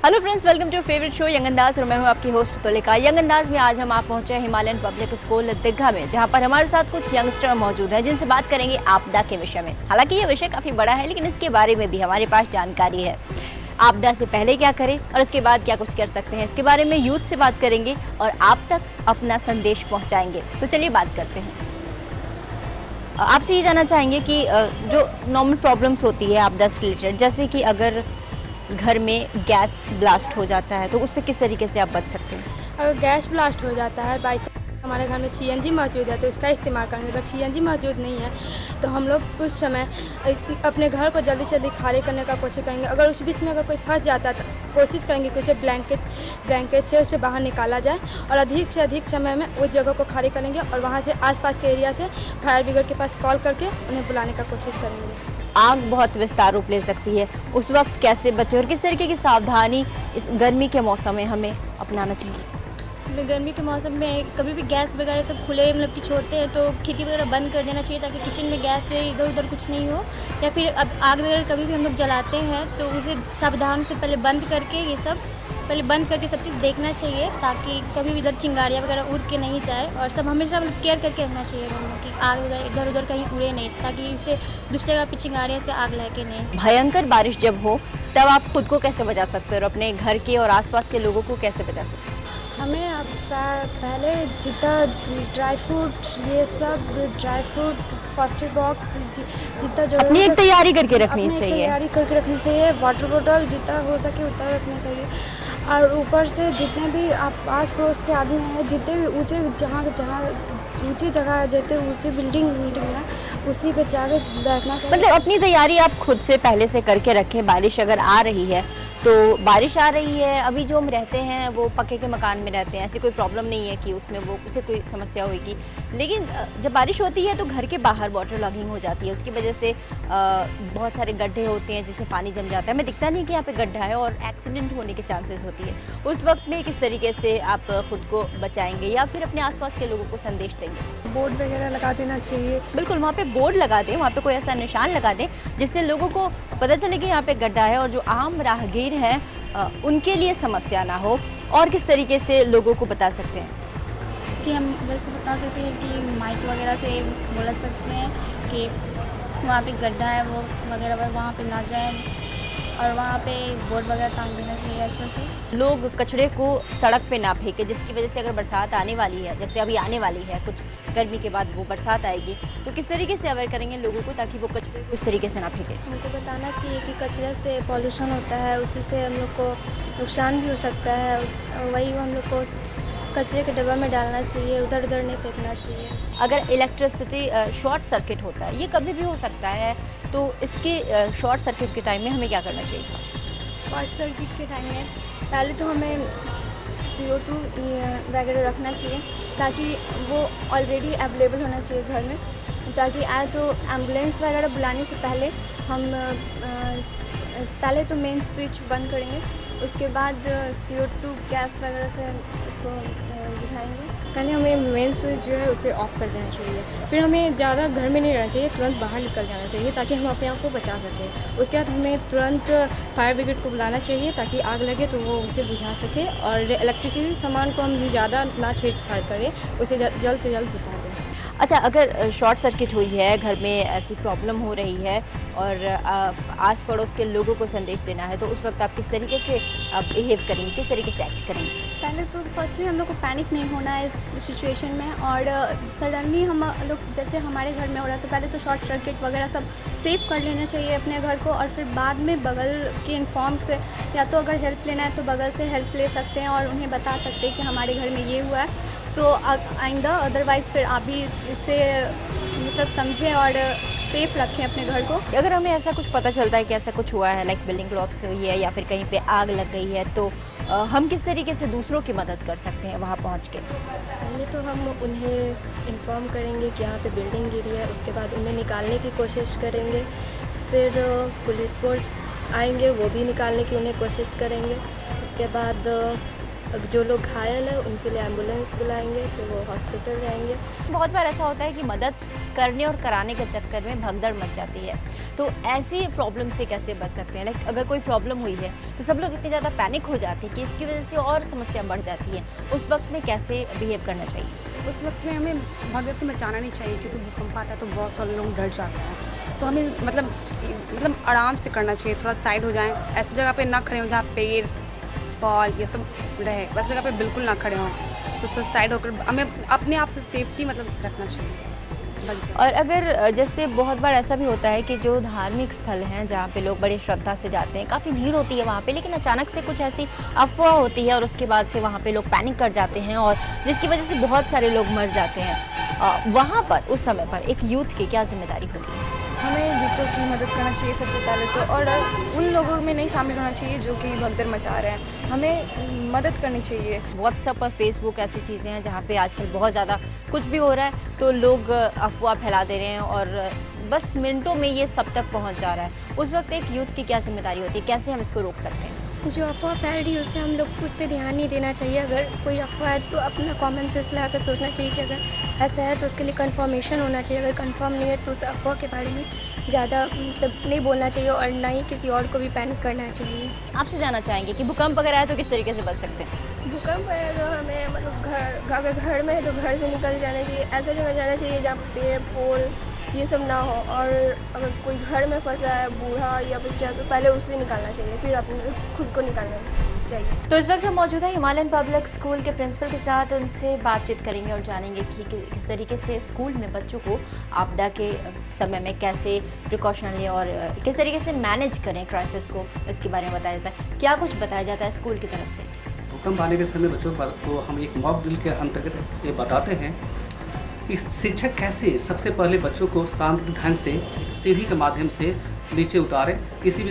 Hello friends, welcome to favourite show young अंदाज और मैं हूं आपकी होस्ट तुलिका। यंग अंदाज में आज हम आप पहुंचे हैं हिमालयन पब्लिक स्कूल दीघा में, जहां पर हमारे साथ कुछ यंगस्टर मौजूद हैं जिनसे बात करेंगे आपदा के विषय में। हालांकि ये विषय काफ़ी बड़ा है, लेकिन इसके बारे में भी हमारे पास जानकारी है। आपदा से पहले क्या करें और इसके बाद क्या कुछ कर सकते हैं, इसके बारे में यूथ से बात करेंगे और आप तक अपना संदेश पहुँचाएंगे। तो चलिए बात करते हैं। आपसे ये जानना चाहेंगे कि जो नॉर्मल प्रॉब्लम्स होती है आपदा से रिलेटेड, जैसे कि अगर घर में गैस ब्लास्ट हो जाता है तो उससे किस तरीके से आप बच सकते हैं? अगर गैस ब्लास्ट हो जाता है, बाई चांस हमारे घर में सीएनजी मौजूद है तो इसका इस्तेमाल करेंगे। अगर सीएनजी मौजूद नहीं है तो हम लोग उस समय अपने घर को जल्दी से जल्दी खाली करने का कोशिश करेंगे। अगर उस बीच में अगर कोई फंस जाता है तो कोशिश करेंगे कि उसे ब्लैंकेट से उसे बाहर निकाला जाए और अधिक से अधिक समय में उस जगह को खाली करेंगे और वहाँ से आसपास के एरिया से फायर ब्रिगेड के पास कॉल करके उन्हें बुलाने का कोशिश करेंगे। आग बहुत विस्तार रूप ले सकती है, उस वक्त कैसे बचें और किस तरीके की सावधानी इस गर्मी के मौसम में हमें अपनाना चाहिए? हमें गर्मी के मौसम में कभी भी गैस वगैरह सब खुले मतलब कि छोड़ते हैं तो खिड़की वगैरह बंद कर देना चाहिए, ताकि किचन में गैस से इधर उधर कुछ नहीं हो। या फिर अब आग वगैरह कभी भी हम लोग जलाते हैं तो उसे सावधान से पहले बंद करके सब चीज़ देखना चाहिए, ताकि कभी भी इधर चिंगारियाँ वगैरह उड़ के नहीं जाए। और सब हमेशा केयर करके रखना चाहिए कि आग वगैरह इधर उधर कहीं उड़े नहीं, ताकि इससे दूसरी जगह पे चिंगारियाँ से आग लगे नहीं। भयंकर बारिश जब हो तब आप खुद को कैसे बचा सकते हो और अपने घर के और आसपास के लोगों को कैसे बचा सकते हो? हमें अब पहले जितना dry fruit first aid box जितना जो अपनी एक तैयारी करके रखनी चाहिए। वाटर बोतल जितना हो सके उतना रखना चाहिए। और ऊपर से जितने भी आप आस पड़ोस के आदमी हैं, जितने भी ऊँचे ऊँची जगह जितने ऊँची बिल्डिंग है उसी पे जाके बैठना चाहिए। मतलब अपनी तैयारी आप खुद से पहले से करके रखें। बारिश अगर आ रही है तो बारिश आ रही है, अभी जो हम रहते हैं वो पक्के के मकान में रहते हैं, ऐसी कोई प्रॉब्लम नहीं है कि उसमें वो उसे कोई समस्या होगी। लेकिन जब बारिश होती है तो घर के बाहर वाटर लॉगिंग हो जाती है, उसकी वजह से बहुत सारे गड्ढे होते हैं जिसमें पानी जम जाता है। हमें दिखता नहीं कि यहाँ पे गड्ढा है और एक्सीडेंट होने के चांसेस होती है। उस वक्त में किस तरीके से आप खुद को बचाएंगे या फिर अपने आसपास के लोगों को संदेश देंगे? बोर्ड वगैरह लगा देना चाहिए। बिल्कुल, वहाँ पे बोर्ड लगा दें, वहाँ पे कोई ऐसा निशान लगा दें जिससे लोगों को पता चले कि यहाँ पे गड्ढा है और जो आम राहगीर हैं उनके लिए समस्या ना हो। और किस तरीके से लोगों को बता सकते हैं? कि हम वैसे बता सकते हैं कि माइक वगैरह से बोल सकते हैं कि वहाँ पे गड्ढा है वो वगैरह वहाँ पे ना जाए, और वहाँ पे बोर्ड वगैरह टांग देना चाहिए अच्छे से। लोग कचरे को सड़क पे ना फेंके, जिसकी वजह से अगर बरसात आने वाली है, जैसे अभी आने वाली है कुछ गर्मी के बाद वो बरसात आएगी, तो किस तरीके से अवेयर करेंगे लोगों को ताकि वो कचरे को इस तरीके से ना फेंके? हमको बताना चाहिए कि कचरे से पॉल्यूशन होता है, उसी से हम लोग को नुकसान भी हो सकता है। वही हम लोग को कचरे के डब्बा में डालना चाहिए, उधर उधर नहीं फेंकना चाहिए। अगर इलेक्ट्रिसिटी शॉर्ट सर्किट होता है, ये कभी भी हो सकता है, तो इसके शॉर्ट सर्किट के टाइम में हमें क्या करना चाहिए? शॉर्ट सर्किट के टाइम में पहले तो हमें CO2 वगैरह रखना चाहिए, ताकि वो ऑलरेडी अवेलेबल होना चाहिए घर में, ताकि आए तो एम्बुलेंस वगैरह बुलाने से पहले हम पहले तो मेन स्विच बंद करेंगे, उसके बाद CO2 गैस वगैरह से उसको बुझाएंगे। पहले हमें मेन स्विच जो है उसे ऑफ़ कर देना चाहिए, फिर हमें ज़्यादा घर में नहीं रहना चाहिए, तुरंत बाहर निकल जाना चाहिए ताकि हम अपने आप को बचा सकें। उसके बाद हमें तुरंत फायर ब्रिगेड को बुलाना चाहिए ताकि आग लगे तो वो उसे बुझा सके, और इलेक्ट्रिसिटी सामान को हम ज़्यादा ना छेड़छाड़ करें, उसे जल्द से जल्द बुझा दें। अच्छा, अगर शॉर्ट सर्किट हुई है, घर में ऐसी प्रॉब्लम हो रही है और आस पड़ोस के लोगों को संदेश देना है, तो उस वक्त आप किस तरीके से बिहेव करेंगे, किस तरीके से एक्ट करेंगे? पहले तो फर्स्टली हम लोग को पैनिक नहीं होना है इस सिचुएशन में, और सडनली हम लोग जैसे हमारे घर में हो रहा है तो पहले तो शॉर्ट सर्किट वगैरह सब सेव कर लेना चाहिए अपने घर को, और फिर बाद में बगल के इन्फॉर्म से या तो अगर हेल्प लेना है तो बगल से हेल्प ले सकते हैं और उन्हें बता सकते हैं कि हमारे घर में ये हुआ है। सो आइंदा अदरवाइज़ फिर आप भी इससे मतलब समझें और सेफ रखें अपने घर को। अगर हमें ऐसा कुछ पता चलता है कि ऐसा कुछ हुआ है, लाइक बिल्डिंग कोलैप्स हुई है या फिर कहीं पे आग लग गई है, तो हम किस तरीके से दूसरों की मदद कर सकते हैं वहाँ पहुँच के? पहले तो हम उन्हें इन्फॉर्म करेंगे कि यहाँ पे बिल्डिंग गिरी है, उसके बाद उन्हें निकालने की कोशिश करेंगे, फिर पुलिस फोर्स आएंगे, वो भी निकालने की उन्हें कोशिश करेंगे। उसके बाद जो लोग घायल है उनके लिए एम्बुलेंस बुलाएंगे, फिर वो हॉस्पिटल जाएंगे। बहुत बार ऐसा होता है कि मदद करने और कराने के चक्कर में भगदड़ मच जाती है, तो ऐसी प्रॉब्लम से कैसे बच सकते हैं? लाइक अगर कोई प्रॉब्लम हुई है तो सब लोग इतने ज़्यादा पैनिक हो जाते हैं कि इसकी वजह से और समस्या बढ़ जाती है, उस वक्त में कैसे बिहेव करना चाहिए? उस वक्त में हमें भगदड़ तो मचाना नहीं चाहिए, क्योंकि भूकंप आता है तो बहुत सारे लोग डर जाते हैं। तो हमें मतलब आराम से करना चाहिए, थोड़ा साइड हो जाएं, ऐसी जगह पे ना खड़े हों जहाँ पेड़ बॉल ये सब रहे, वैसी जगह पे बिल्कुल ना खड़े हों। तो साइड होकर हमें अपने आप से सेफ्टी रखना चाहिए। और अगर जैसे बहुत बार ऐसा भी होता है कि जो धार्मिक स्थल हैं जहाँ पे लोग बड़ी श्रद्धा से जाते हैं, काफ़ी भीड़ होती है वहाँ पे, लेकिन अचानक से कुछ ऐसी अफवाह होती है और उसके बाद से वहाँ पे लोग पैनिक कर जाते हैं और जिसकी वजह से बहुत सारे लोग मर जाते हैं। वहाँ पर उस समय पर एक यूथ की क्या जिम्मेदारी होती है? हमें दूसरों की मदद करना चाहिए सबसे पहले तो, और उन लोगों में नहीं शामिल होना चाहिए जो कि भगदड़ मचा रहे हैं। हमें मदद करनी चाहिए। व्हाट्सएप और फेसबुक ऐसी चीज़ें हैं जहाँ पे आजकल बहुत ज़्यादा कुछ भी हो रहा है तो लोग अफवाह फैला दे रहे हैं और बस मिनटों में ये सब तक पहुँच जा रहा है। उस वक्त एक यूथ की क्या जिम्मेदारी होती है, कैसे हम इसको रोक सकते हैं? जो अफवाह फैल रही है उससे हम लोग को उस पर ध्यान नहीं देना चाहिए। अगर कोई अफवाह है तो अपना कॉमन सेंस लगा कर सोचना चाहिए कि अगर ऐसा है तो उसके लिए कंफर्मेशन होना चाहिए। अगर कंफर्म नहीं है तो उस अफवाह के बारे में ज़्यादा नहीं बोलना चाहिए और ना ही किसी और को भी पैनिक करना चाहिए। आपसे जानना चाहेंगे कि भूकंप अगर आए तो किस तरीके से बच सकते हैं? भूकंप है तो हमें अगर घर में है तो घर से निकल जाना चाहिए, ऐसा जगह जाना चाहिए जहाँ पेड़ पोल ये सब ना हो। और अगर कोई घर में फंसा है बूढ़ा या बच्चा तो पहले उसे निकालना चाहिए, फिर अपने खुद को निकालना चाहिए। तो इस वक्त हम मौजूद हैं हिमालयन पब्लिक स्कूल के प्रिंसिपल के साथ, उनसे बातचीत करेंगे और जानेंगे कि किस तरीके से स्कूल में बच्चों को आपदा के समय में कैसे प्रिकॉशन लें और किस तरीके से मैनेज करें क्राइसिस को, इसके बारे में बताया जाता है। क्या कुछ बताया जाता है स्कूल की तरफ से? भूकंप आने के समय बच्चों को हम एक मॉक ड्रिल के अंतर्गत ये बताते हैं कि शिक्षक कैसे सबसे पहले बच्चों को शांत ढंग से सीढ़ी के माध्यम से नीचे उतारें, किसी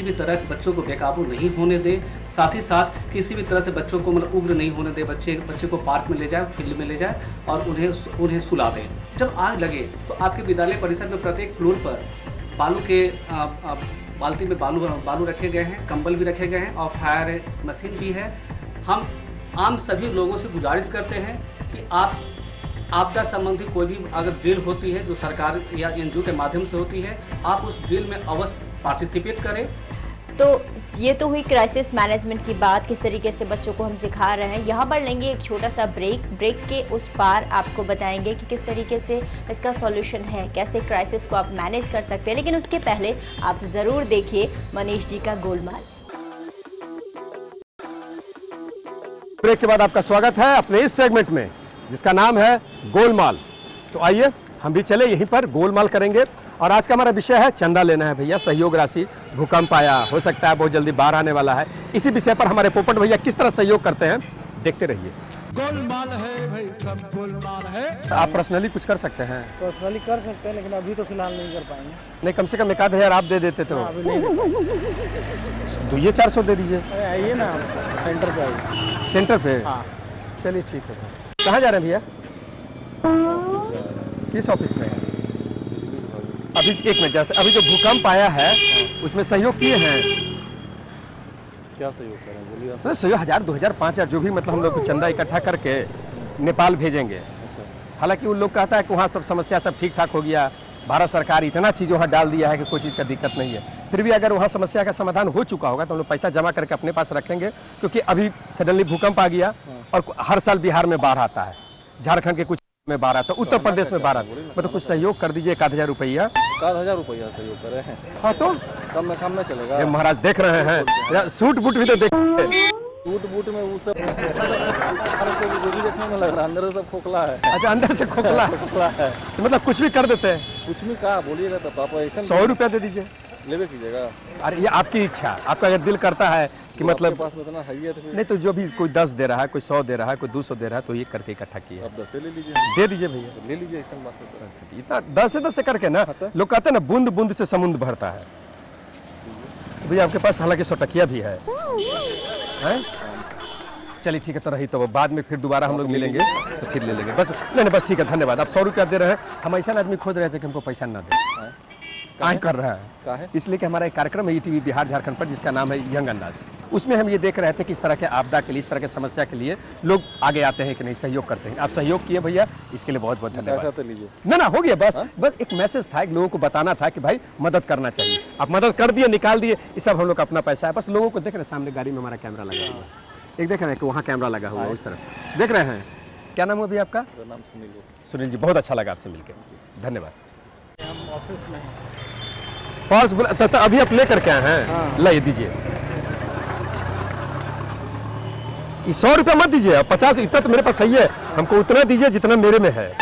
भी तरह बच्चों को बेकाबू नहीं होने दें, साथ ही साथ किसी भी तरह से बच्चों को उग्र नहीं होने दें। बच्चे को पार्क में ले जाए, फील्ड में ले जाए और उन्हें सुला दें। जब आग लगे तो आपके विद्यालय परिसर में प्रत्येक फ्लोर पर बालू के बाल्टी में बालू रखे गए हैं, कंबल भी रखे गए हैं और फायर मशीन भी है। हम आम सभी लोगों से गुजारिश करते हैं कि आप आपदा संबंधी कोई भी अगर ड्रिल होती है जो सरकार या एनजीओ के माध्यम से होती है, आप उस ड्रिल में अवश्य पार्टिसिपेट करें। तो ये तो हुई क्राइसिस मैनेजमेंट की बात, किस तरीके से बच्चों को हम सिखा रहे हैं। यहाँ पर लेंगे एक छोटा सा ब्रेक के उस पार आपको बताएंगे कि किस तरीके से इसका सॉल्यूशन है, कैसे क्राइसिस को आप मैनेज कर सकते हैं। लेकिन उसके पहले आप ज़रूर देखिए मनीष जी का गोलमाल। ब्रेक के बाद आपका स्वागत है अपने इस सेगमेंट में जिसका नाम है गोलमाल। तो आइए हम भी चले यहीं पर गोलमाल करेंगे और आज का हमारा विषय है चंदा लेना है भैया, सहयोग राशि। भूकंप आया, हो सकता है बहुत जल्दी बाढ़ आने वाला है, इसी विषय पर हमारे पोपट भैया किस तरह सहयोग करते हैं देखते रहिए। गोलमाल है भाई, सब गोलमाल है। आप पर्सनली कुछ कर सकते हैं? पर्सनली कर सकते हैं लेकिन अभी तो फिलहाल नहीं कर पाएंगे। नहीं, कम से कम 1,000 आप दे देते तो। अभी नहीं, तो ये 400 दे दीजिए। आइए ना सेंटर पे आइए। सेंटर पे? हाँ चलिए ठीक है। कहाँ जा रहे हैं भैया? किस ऑफिस में? अभी एक मिनट, जैसे अभी जो भूकंप आया है उसमें सहयोग किए हैं? क्या सहयोग करें बोलिए आप। तो सहयोग 1,000, 2,000, 5,000 जो भी मतलब हम लोग को चंदा इकट्ठा करके नेपाल भेजेंगे। हालांकि उन लोग कहता है कि वहाँ सब समस्या सब ठीक ठाक हो गया, भारत सरकार इतना चीज़ वहाँ डाल दिया है कि कोई चीज़ का दिक्कत नहीं है। फिर भी अगर वहाँ समस्या का समाधान हो चुका होगा तो हम लोग पैसा जमा करके अपने पास रखेंगे, क्योंकि अभी सडनली भूकंप आ गया और हर साल बिहार में बाढ़ आता है, झारखंड के कुछ में बाढ़ आता है, उत्तर प्रदेश में बाढ़ आता है। मतलब कुछ सहयोग कर दीजिए, 1,000 रुपया। 1,000 रुपया सहयोग करे हैं। हाँ तो कम में चलेगा। ये महाराज देख रहे हैं, सूट बूट भी तो देखिए। सूट बूट में वो सब जो भी देखने में लग रहा है, अंदर से सब खोखला है। अच्छा, अंदर से खोखला है। तो मतलब कुछ भी कर देते हैं? कुछ भी कहा बोलिएगा तो पापा ऐसा 100 रुपया दे दीजिए। लेवे कीजिएगा। अरे ये आपकी इच्छा, आपका अगर दिल करता है कि मतलब पास में इतना है तो नहीं, तो जो भी कोई 10 दे रहा है, कोई 100 दे रहा है, कोई 200 दे रहा है, तो ये करके इकट्ठा किए। आप 10 ले लीजिए। दे दीजिए भैया। ले लीजिए, ऐसा बात है। इतना 10 से 10 से करके ना, लोग कहते हैं ना बूंद बूंद से समुद्र भरता है। तो भैया आपके पास हालांकि 100 टकिया भी है? चलिए ठीक है, तो रही तो बाद में फिर दोबारा हम लोग मिलेंगे तो फिर ले लेंगे। बस नहीं बस ठीक है, धन्यवाद। आप 100 रुपया दे रहे हैं, हम ऐसा आदमी खोज रहे थे कि हमको पैसा ना दे। आए कर रहा है, इसलिए कि हमारा एक कार्यक्रम है ईटीवी बिहार झारखंड पर जिसका नाम है यंग अंदाज। उसमें हम ये देख रहे थे कि इस तरह के आपदा के लिए, इस तरह के समस्या के लिए लोग आगे आते हैं कि नहीं, सहयोग करते हैं। आप सहयोग किए भैया, इसके लिए बहुत बहुत धन्यवाद। ना हो गया, बस एक मैसेज था, एक लोगों को बताना था कि भाई मदद करना चाहिए। आप मदद कर दिए, निकाल दिए, ये सब हम लोग का अपना पैसा है। बस लोगों को देख रहे हैं, सामने गाड़ी में हमारा कैमरा लगा हुआ है, एक देख रहे हैं कि वहाँ कैमरा लगा हुआ है, उस तरफ देख रहे हैं। क्या नाम है अभी आपका? नाम सुनील। सुनील जी, बहुत अच्छा लगा आपसे मिलकर, धन्यवाद। हम ऑफिस में हैं। पर्स तो अभी आप लेकर के आए हैं? ला ये दीजिए, 100 रुपया मत दीजिए, 50, इतना तो मेरे पास सही है, हमको उतना दीजिए जितना मेरे में है।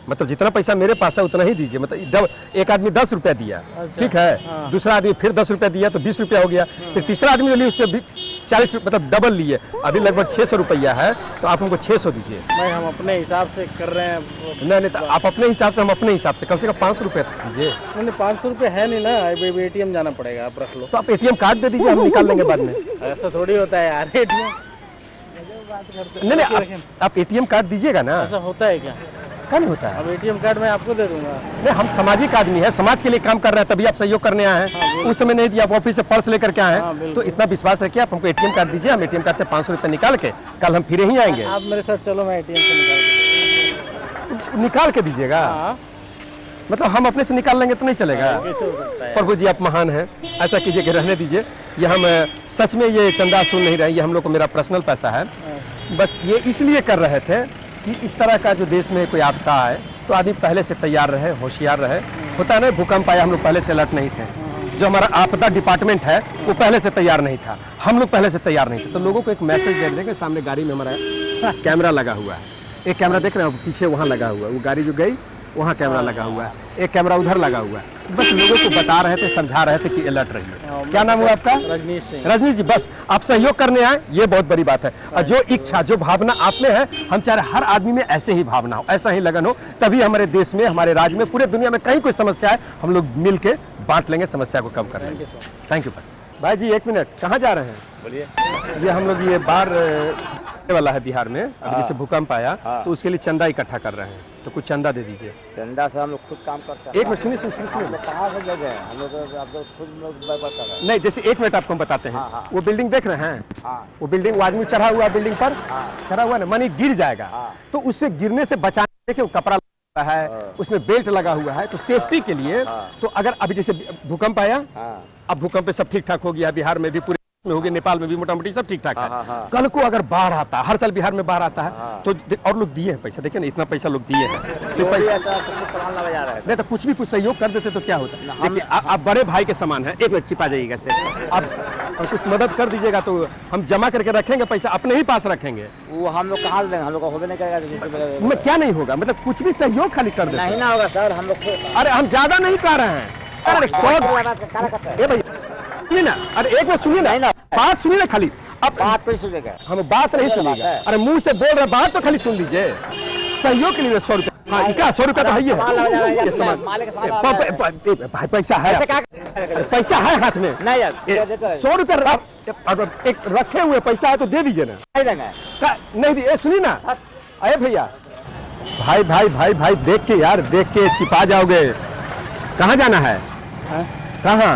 मतलब जितना पैसा मेरे पास है उतना ही दीजिए। मतलब एक आदमी 10 रुपया दिया, ठीक है, दूसरा आदमी फिर 10 रुपया दिया तो 20 रुपया हो गया, फिर तीसरा आदमी जो लिया उससे भी 40 रुपये, मतलब डबल लिए। अभी लगभग 600 रुपया है, तो आप हमको 600 दीजिए। भाई हम अपने हिसाब से कर रहे हैं। नहीं तो आप अपने हिसाब से, हम अपने हिसाब से, कम से कम 500 रुपया दीजिए। नहीं 500 रुपये है नहीं ना, ATM जाना पड़ेगा, आप रख लो। तो आप ATM कार्ड दे दीजिए, हम निकाल लेंगे बाद में। ऐसा थोड़ी होता है यार, ATM नहीं, आप ATM कार्ड दीजिएगा ना। ऐसा होता है क्या? क्या नहीं होता है? अब ATM कार्ड मैं आपको दे दूंगा। नहीं, हम सामाजिक आदमी है, समाज के लिए काम कर रहे हैं, तभी आप सहयोग करने आए हैं। उस समय नहीं दिया, आप ऑफिस से पर्स लेकर के आए हैं, तो इतना विश्वास रखिए, आप हमको ATM कार्ड दीजिए, हम ATM कार्ड से 500 रुपये निकाल के कल हम फिर ही आएंगे। आप मेरे साथ चलो, मैं ATM से निकाल के दीजिएगा। मतलब हम अपने से निकाल लेंगे तो नहीं चलेगा? कैसे हो सकता है? प्रभु जी आप महान हैं, ऐसा कीजिए कि रहने दीजिए। ये हम सच में ये चंदा सुन नहीं रहे, ये हम लोग को मेरा पर्सनल पैसा है। बस ये इसलिए कर रहे थे कि इस तरह का जो देश में कोई आपदा आए तो आदमी पहले से तैयार रहे, होशियार रहे। होता है ना, भूकंप आया, हम लोग पहले से अलर्ट नहीं थे। जो हमारा आपदा डिपार्टमेंट है वो पहले से तैयार नहीं था, हम लोग पहले से तैयार नहीं थे। तो लोगों को एक मैसेज दे देंगे। सामने गाड़ी में हमारा कैमरा लगा हुआ है, एक कैमरा देख रहे हैं पीछे वहाँ लगा हुआ है, वो गाड़ी जो गई वहाँ कैमरा लगा हुआ है, एक कैमरा उधर लगा हुआ है। बस लोगों को बता रहे थे, समझा रहे थे कि अलर्ट रहिए। क्या नाम हुआ आपका? रजनीश सिंह। रजनीश जी, बस आप सहयोग करने आए, ये बहुत बड़ी बात है। और जो इच्छा, जो भावना आप में है, हम चाह रहे हर आदमी में ऐसे ही भावना हो, ऐसा ही लगन हो, तभी हमारे देश में, हमारे राज्य में, पूरे दुनिया में कहीं कोई समस्या है, हम लोग मिल के बांट लेंगे, समस्या को कम कर लेंगे। Thank you. बस भाई जी, एक मिनट, कहाँ जा रहे हैं? बोलिए। ये हम लोग ये बार वाला है बिहार में, अभी जैसे भूकंप आया तो उसके लिए चंदा इकट्ठा कर रहे हैं, तो कुछ चंदा दे दीजिए। चंदा से हम लोग खुद काम करते हैं। एक मिनट सुनिए, कहाँ से जगह है हम लोग, आप लोग खुद नहीं, जैसे एक मिनट आपको हम बताते हैं। वो बिल्डिंग देख रहे हैं, वो बिल्डिंग, वो आदमी चढ़ा हुआ बिल्डिंग पर, चढ़ा हुआ ना, मानी गिर जाएगा, तो उससे गिरने से बचाने, देखिए कपड़ा लगा है, उसमें बेल्ट लगा हुआ है, तो सेफ्टी के लिए। तो अगर अभी जैसे भूकंप आया, अब भूकंप पे सब ठीक ठाक हो गया, बिहार में भी पूरे में हो गया, नेपाल में भी मोटा मोटी सब ठीक ठाक है। कल को अगर बाढ़ आता है, हर साल बिहार में बाढ़ आता है, तो और लोग दिए हैं पैसा, देखिए ना, इतना पैसा लोग दिए हैं, तो पैसा नहीं तो कुछ भी कुछ सहयोग कर देते तो क्या होता। देखिए आप बड़े भाई के समान है, एक मिनट छिपा जाइएगा से, आप कुछ मदद कर दीजिएगा तो हम जमा करके रखेंगे, पैसा अपने ही पास रखेंगे। वो हम लोग कहाँ देंगे, हम लोग होबे नहीं करेगा। क्या नहीं होगा, मतलब कुछ भी सहयोग खाली कर देते नहीं ना होगा सर, हम लोग। अरे हम ज्यादा नहीं कर रहे हैं, अरे 100 सुनिए ना, अरे एक बार सुनिए ना, बात सुनिए ना खाली। अब बात नहीं सुनेगा, हम बात नहीं सुनेगा। अरे मुंह से बोल रहे, बात तो खाली सुन लीजिए। सहयोग के लिए 100 रुपया, हाँ इका 100 रुपया तो है ही है। भाई पैसा है, पैसा है हाथ में नहीं यार, 100 रुपया एक रखे हुए पैसा है तो दे दीजिए ना। नहीं दिए, सुनिए ना, अरे भैया, भाई भाई भाई भाई, देख के यार, देख के छिपा जाओगे। कहाँ जाना है? कहाँ?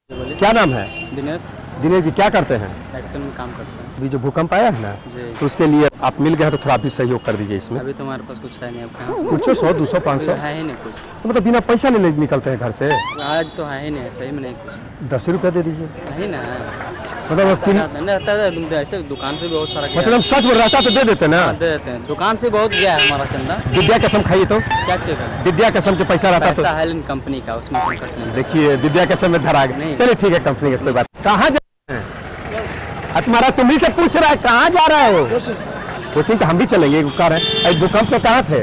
क्या नाम है? दिनेश। दिनेश जी, क्या करते हैं? एक्शन में काम करते हैं। अभी जो भूकंप आया है ना, तो उसके लिए आप मिल गए हैं, तो थोड़ा भी सहयोग कर दीजिए इसमें। अभी तो हमारे पास कुछ है नहीं, अब कहाँ से कुछ 100 200 500 है ही नहीं कुछ, तो मतलब बिना पैसा ले निकलते हैं घर से। आज तो है ही नहीं, सही में नहीं कुछ। 10 रुपया दे दीजिए। नहीं ना, मतलब ऐसे दुकान से बहुत सारा, मतलब सच में रहता तो दे देते ना। दे देते हैं, दुकान से बहुत गया है हमारा चंदा। विद्या कसम खाइए तो क्या चाहिए? विद्या कसम के पैसा रहता तो है कंपनी का, उसमें कोई खर्च नहीं। देखिए विद्या कसम में धरा गया। चलिए ठीक है, कंपनी का कोई बात। कहाँ जा रहे हैं? तुम्हारा तुम्ही से पूछ रहा है, कहाँ जा रहे हो? कोचिंग तो हम भी चलेंगे, कार है। भूकंप में कहाँ थे?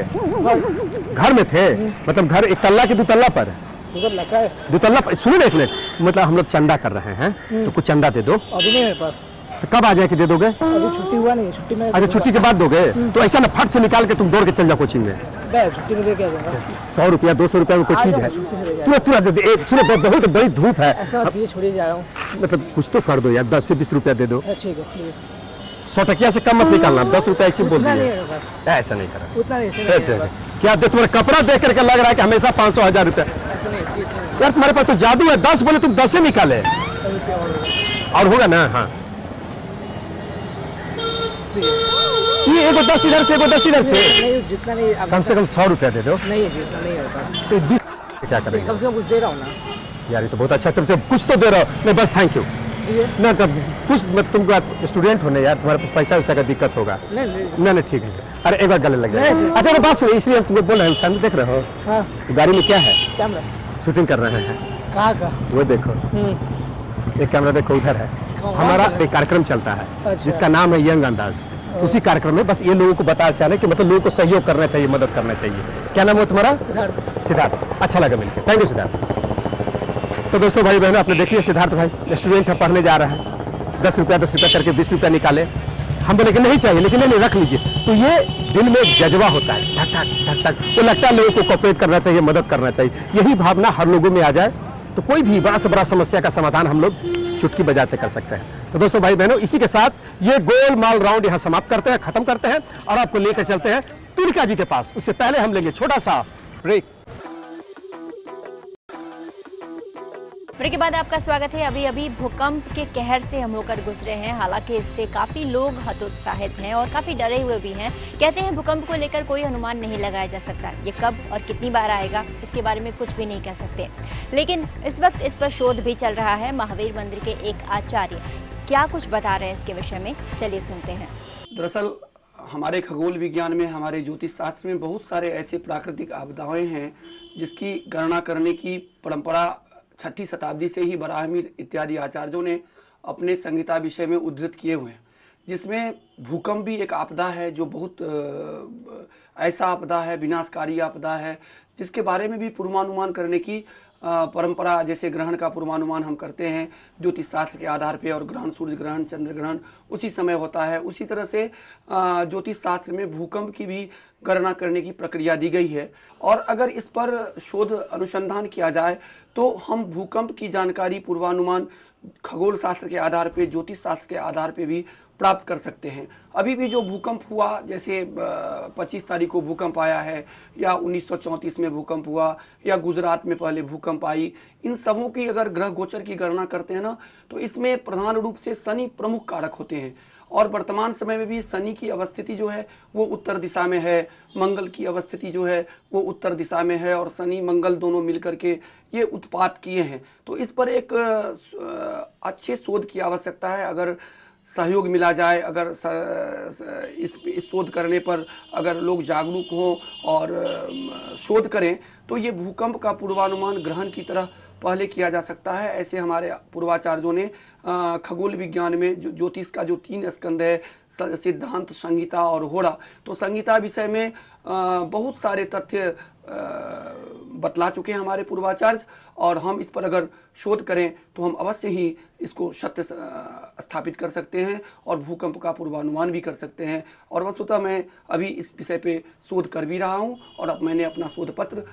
घर में थे, मतलब घर एक तल्ला की 2 तल्ला पर? 2 तल्ला पर। सुनो एक मिनट, मतलब हम लोग चंदा कर रहे हैं, तो कुछ चंदा दे दो। अभी नहीं मेरे पास। तो कब आ जाए कि दे दोगे? अभी छुट्टी हुआ नहीं, छुट्टी में। अच्छा, छुट्टी के बाद दोगे? तो ऐसा ना, फट से निकाल के तुम दौड़ के चल जाओ कोचिंग में। छुट्टी में दे के आ जाऊंगा। 100 रुपया 200 रुपया में कोई चीज है? तुरंत दे दे। सुनो, बहुत बड़ी धूप है, छोड़िए जा रहा हूँ। मतलब कुछ तो कर दो यार, 10 से 20 रुपया दे दो। ठीक है, 100 टकिया से कम मत निकालना, 10 रुपया ऐसे बोल दिए। ऐसा नहीं करा, उतना नहीं। क्या तुम्हारा कपड़ा देख करके लग रहा है कि हमेशा 500 1000 रुपया। यार तुम्हारे पास तो जादू है, 10 बोले तुम 10 ही निकाले और होगा ना। हाँ ये एगो 10 इधर से, एगो 10 इधर से, नहीं जितना नहीं कम से कम 100 रुपया दे दो। नहीं जितना नहीं है पास, तो 20 क्या करेंगे? कम से कम कुछ दे रहा हूँ ना यार ये तो बहुत अच्छा, तुमसे कुछ तो दे रहा हो। नहीं बस थैंक यू ना, तब कुछ तुम स्टूडेंट होने यार, तुम्हारे पास पैसा वैसा का दिक्कत होगा। नहीं ठीक है। अरे एक बार गले लग जाए। अच्छा तो बात सुनो, इसलिए हम तुमको बोल रहे हैं, सामने देख रहे हो? हाँ। गाड़ी में क्या है? कैमरा। शूटिंग कर रहे हैं। कहाँ का? वो देखो एक कैमरा देखो उधर है। हमारा एक कार्यक्रम चलता है जिसका नाम है यंग अंदाज। उसी कार्यक्रम में बस ये लोगों को बताना चाह रहे हैं कि मतलब लोगों को सहयोग करना चाहिए, मदद करना चाहिए। क्या नाम है तुम्हारा? सिद्धार्थ। अच्छा लगा मिलकर, थैंक यू सिद्धार्थ। तो दोस्तों भाई बहनों, आपने देखिए सिद्धार्थ भाई स्टूडेंट है, पढ़ने जा रहा है, 10 रुपया करके 20 रुपया निकाले। हम बोले कि नहीं चाहिए, लेकिन नहीं रख लीजिए। तो ये दिल में एक जज्बा होता है, धक धक धक धक, तो लगता है लोगों को कोऑपरेट करना चाहिए, मदद करना चाहिए। यही भावना हर लोगों में आ जाए तो कोई भी बड़ा से बड़ा समस्या का समाधान हम लोग चुटकी बजाते कर सकते हैं। तो दोस्तों भाई बहनों, इसी के साथ ये गोलमाल राउंड यहाँ समाप्त करते हैं, खत्म करते हैं और आपको लेकर चलते हैं तुलिका जी के पास। उससे पहले हम लेंगे छोटा सा ब्रेक। ब्रेक के बाद आपका स्वागत है। अभी भूकंप के कहर से हम होकर गुजरे हैं, हालांकि इससे काफ़ी लोग हतोत्साहित हैं और काफ़ी डरे हुए भी हैं। कहते हैं भूकंप को लेकर कोई अनुमान नहीं लगाया जा सकता, ये कब और कितनी बार आएगा इसके बारे में कुछ भी नहीं कह सकते। लेकिन इस वक्त इस पर शोध भी चल रहा है। महावीर मंदिर के एक आचार्य क्या कुछ बता रहे हैं इसके विषय में, चलिए सुनते हैं। दरअसल हमारे खगोल विज्ञान में, हमारे ज्योतिष शास्त्र में बहुत सारे ऐसे प्राकृतिक आपदाएँ हैं जिसकी गणना करने की परंपरा 6ठी शताब्दी से ही बराहमीर इत्यादि आचार्यों ने अपने संहिता विषय में उद्धृत किए हुए हैं, जिसमें भूकंप भी एक आपदा है जो बहुत ऐसा आपदा है, विनाशकारी आपदा है, जिसके बारे में भी पूर्वानुमान करने की परंपरा, जैसे ग्रहण का पूर्वानुमान हम करते हैं ज्योतिष शास्त्र के आधार पे, और ग्रहण, सूर्य ग्रहण, चंद्र ग्रहण उसी समय होता है। उसी तरह से ज्योतिष शास्त्र में भूकंप की भी गणना करने की प्रक्रिया दी गई है। और अगर इस पर शोध अनुसंधान किया जाए तो हम भूकंप की जानकारी, पूर्वानुमान खगोल शास्त्र के आधार पे, ज्योतिष शास्त्र के आधार पे भी प्राप्त कर सकते हैं। अभी भी जो भूकंप हुआ, जैसे 25 तारीख को भूकंप आया है, या 1934 में भूकंप हुआ, या गुजरात में पहले भूकंप आई, इन सबों की अगर ग्रह गोचर की गणना करते हैं ना, तो इसमें प्रधान रूप से शनि प्रमुख कारक होते हैं। और वर्तमान समय में भी शनि की अवस्थिति जो है वो उत्तर दिशा में है, मंगल की अवस्थिति जो है वो उत्तर दिशा में है, और शनि मंगल दोनों मिलकर के ये उत्पात किए हैं। तो इस पर एक अच्छे शोध की आवश्यकता है। अगर सहयोग मिला जाए, अगर इस शोध करने पर अगर लोग जागरूक हों और शोध करें, तो ये भूकंप का पूर्वानुमान ग्रहण की तरह पहले किया जा सकता है। ऐसे हमारे पूर्वाचार्यों ने खगोल विज्ञान में जो ज्योतिष का जो 3 स्कंद है, सिद्धांत, संहिता और होरा, तो संहिता विषय में बहुत सारे तथ्य बतला चुके हैं हमारे पूर्वाचार्य, और हम इस पर अगर शोध करें तो हम अवश्य ही इसको सत्य स्थापित कर सकते हैं और भूकंप का पूर्वानुमान भी कर सकते हैं। और वस्तुतः मैं अभी इस विषय पे शोध कर भी रहा हूं, और अब मैंने अपना शोध पत्र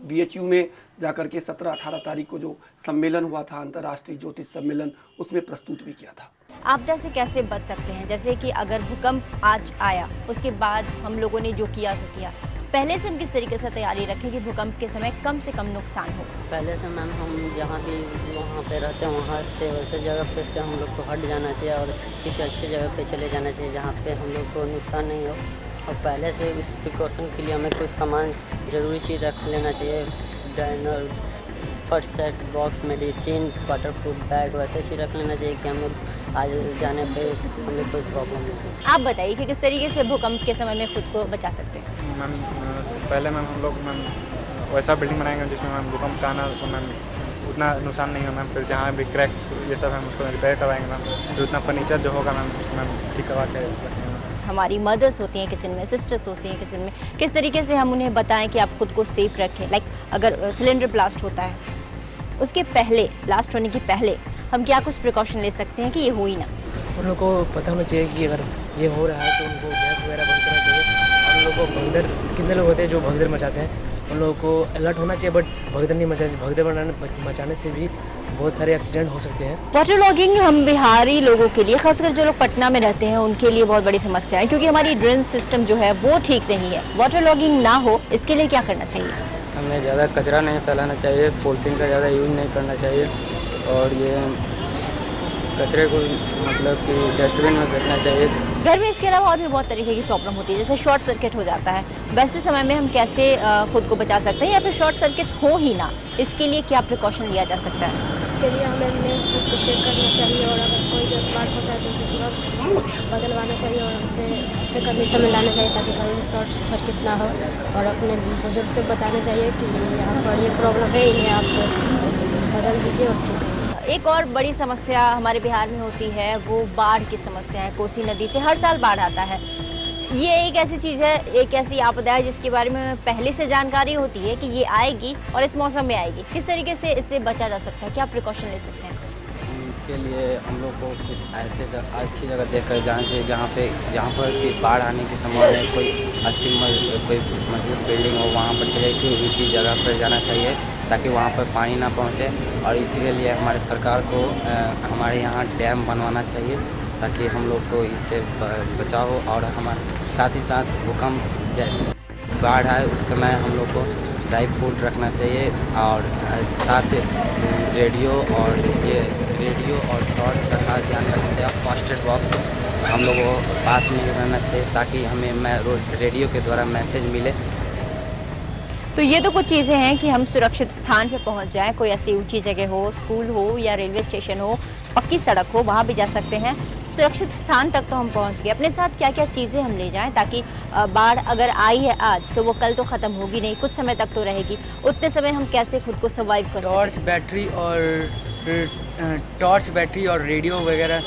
BHU में जाकर के 17-18 तारीख को जो सम्मेलन हुआ था, अंतर्राष्ट्रीय ज्योतिष सम्मेलन, उसमें प्रस्तुत भी किया था। आपदा से कैसे बच सकते हैं? जैसे कि अगर भूकंप आज आया, उसके बाद हम लोगों ने जो किया सो किया, पहले से हम किस तरीके से तैयारी रखें कि भूकंप के समय कम से कम नुकसान हो? पहले से मैम हम जहाँ भी वहाँ पे रहते हैं वहाँ से वैसे जगह पे से हम लोग को हट जाना चाहिए और किसी अच्छी जगह पे चले जाना चाहिए जहाँ पे हम लोग को नुकसान नहीं हो। और पहले से इस प्रिकॉशन के लिए हमें कुछ सामान ज़रूरी चीज़ रख लेना चाहिए, dinar, first aid box, medicine, water proof bag, वैसे चीज़ रख लेना चाहिए कि हम लोग आज जाने पे हमें कोई प्रॉब्लम नहीं। आप बताइए कि किस तरीके से भूकंप के समय में खुद को बचा सकते हैं? मैम पहले मैम हम लोग वैसा बिल्डिंग बनाएंगे जिसमें मैम भूकंप का आना उसको मैम उतना नुकसान नहीं हो मैम। फिर जहाँ भी क्रैक्स ये सब हम उसको रिपेयर करवाएंगे मैम। फिर उतना फर्नीचर जो होगा मैम उसको मैम ठीक करवा के रखेंगे। हमारी मदर्स होती हैं किचन में, सिस्टर्स होती हैं किचन में, किस तरीके से हम उन्हें बताएं कि आप खुद को सेफ रखें? लाइक अगर सिलेंडर ब्लास्ट होता है, उसके पहले, ब्लास्ट होने के पहले हम क्या कुछ प्रिकॉशन ले सकते हैं कि ये हो ही ना? उन लोगों को पता होना चाहिए कि अगर ये हो रहा है तो उनको गैस वगैरह बंद करना चाहिए। और उन लोगों को भगदड़, कितने लोग होते हैं जो भगदड़ मचाते हैं, उन लोगों को अलर्ट होना चाहिए, बट भगदड़ नहीं मचानी। भगदड़ मचाने से भी बहुत सारे एक्सीडेंट हो सकते हैं। वाटर लॉगिंग हम बिहारी लोगों के लिए, खासकर जो लोग पटना में रहते हैं, उनके लिए बहुत बड़ी समस्या है, क्योंकि हमारी ड्रेन सिस्टम जो है वो ठीक नहीं है। वाटर लॉगिंग ना हो इसके लिए क्या करना चाहिए? हमें हमें ज़्यादा कचरा नहीं फैलाना चाहिए, पॉलीथीन का ज़्यादा यूज़ नहीं करना चाहिए और ये कचरे को मतलब कि डस्टबिन में फेंकना चाहिए। घर में इसके अलावा और भी बहुत तरीके की प्रॉब्लम होती है, जैसे शॉर्ट सर्किट हो जाता है। वैसे समय में हम कैसे खुद को बचा सकते हैं या फिर शॉर्ट सर्किट हो ही ना, इसके लिए क्या प्रिकॉशन लिया जा सकता है? इसके लिए हमें मेन स्विच को चेक करना चाहिए और अगर कोई भी स्पार्क होता है तो उसे तुरंत बदलवाना चाहिए और उसे अच्छे कंडीशन में लाना चाहिए ताकि कहीं शॉर्ट सर्किट ना हो। और अपने बुजुर्ग से बताना चाहिए कि यहाँ पर ये प्रॉब्लम है, इन्हें आप बदल दीजिए और ठीक है। एक और बड़ी समस्या हमारे बिहार में होती है वो बाढ़ की समस्या है। कोसी नदी से हर साल बाढ़ आता है। ये एक ऐसी चीज़ है, एक ऐसी आपदा है जिसके बारे में पहले से जानकारी होती है कि ये आएगी और इस मौसम में आएगी। किस तरीके से इससे बचा जा सकता है, क्या प्रिकॉशन ले सकते हैं? इसके लिए हम लोग को कुछ ऐसे अच्छी जगह देख कर जाना चाहिए जहाँ पर कि बाढ़ आने की संभावना है, कोई कोई मजबूत बिल्डिंग हो वहाँ पर चले कोई ऊँची जगह पर जाना चाहिए ताकि वहाँ पर पानी ना पहुँचे। और इसके लिए हमारे सरकार को हमारे यहाँ डैम बनवाना चाहिए ताकि हम लोग को इससे बचाव हो। और हमारे साथ ही साथ भूकंप बाढ़ आए उस समय हम लोग को ड्राई फूड रखना चाहिए और साथ रेडियो और टॉर्च का खास ध्यान रखना चाहिए। फर्स्ट एड बॉक्स हम लोगों को पास में रहना चाहिए ताकि हमें रेडियो के द्वारा मैसेज मिले। तो ये तो कुछ चीज़ें हैं कि हम सुरक्षित स्थान पे पहुंच जाएं। कोई ऐसी ऊंची जगह हो, स्कूल हो या रेलवे स्टेशन हो, पक्की सड़क हो, वहाँ भी जा सकते हैं। सुरक्षित स्थान तक तो हम पहुंच गए। अपने साथ क्या क्या चीज़ें हम ले जाएं ताकि बाढ़ अगर आई है आज तो वो कल तो ख़त्म होगी नहीं, कुछ समय तक तो रहेगी। उतने समय हम कैसे खुद को सर्वाइव कर सकते हैं? टॉर्च, बैटरी और रेडियो वगैरह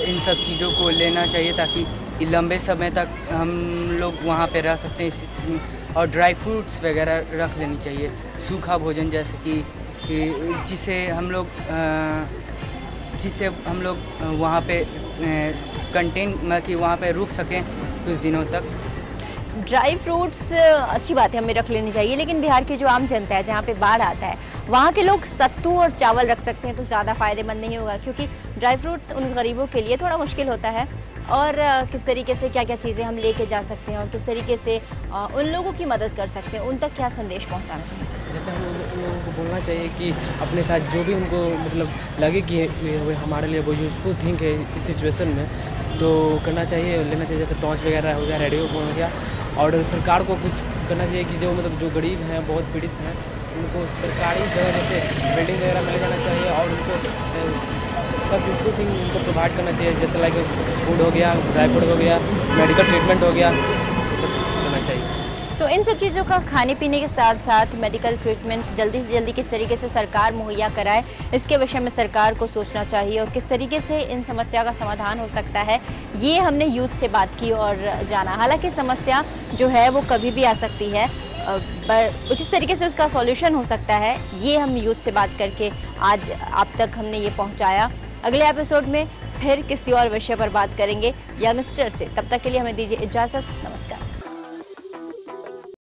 इन सब चीज़ों को लेना चाहिए ताकि लंबे समय तक हम लोग वहाँ पे रह सकते हैं। और ड्राई फ्रूट्स वगैरह रख लेनी चाहिए, सूखा भोजन जैसे कि जिसे हम लोग वहाँ पे कंटेन मतलब कि वहाँ पे रुक सकें कुछ दिनों तक। ड्राई फ्रूट्स अच्छी बात है, हमें रख लेनी चाहिए, लेकिन बिहार की जो आम जनता है जहाँ पे बाढ़ आता है वहाँ के लोग सत्तू और चावल रख सकते हैं तो ज़्यादा फ़ायदेमंद नहीं होगा, क्योंकि ड्राई फ्रूट्स उन गरीबों के लिए थोड़ा मुश्किल होता है। और किस तरीके से क्या क्या चीज़ें हम लेके जा सकते हैं और किस तरीके से उन लोगों की मदद कर सकते हैं, उन तक क्या संदेश पहुँचाना चाहिए? जैसे हम लोगों को बोलना चाहिए कि अपने साथ जो भी उनको मतलब लगे कि हमारे लिए वो यूज़फुल थिंग है इस सिचुएशन में, तो करना चाहिए, लेना चाहिए। जैसे टॉर्च वगैरह हो गया, रेडियो हो गया। और सरकार को कुछ करना चाहिए कि जो गरीब हैं, बहुत पीड़ित हैं, उनको सरकारी जगह जैसे बिल्डिंग वगैरह में ले जाना चाहिए और उनको सब यूजफुल थिंग उनको प्रोवाइड करना चाहिए, जैसे लाइक फूड हो गया, ड्राई फ्रूट हो गया, मेडिकल ट्रीटमेंट हो गया, करना चाहिए। तो इन सब चीज़ों का खाने पीने के साथ साथ मेडिकल ट्रीटमेंट जल्दी से जल्दी किस तरीके से सरकार मुहैया कराए, इसके विषय में सरकार को सोचना चाहिए और किस तरीके से इन समस्या का समाधान हो सकता है, ये हमने यूथ से बात की और जाना। हालांकि समस्या जो है वो कभी भी आ सकती है, पर किस तरीके से उसका सॉल्यूशन हो सकता है ये हम यूथ से बात करके आज आप तक हमने ये पहुँचाया। अगले एपिसोड में फिर किसी और विषय पर बात करेंगे यंगस्टर से। तब तक के लिए हमें दीजिए इजाज़त। नमस्कार।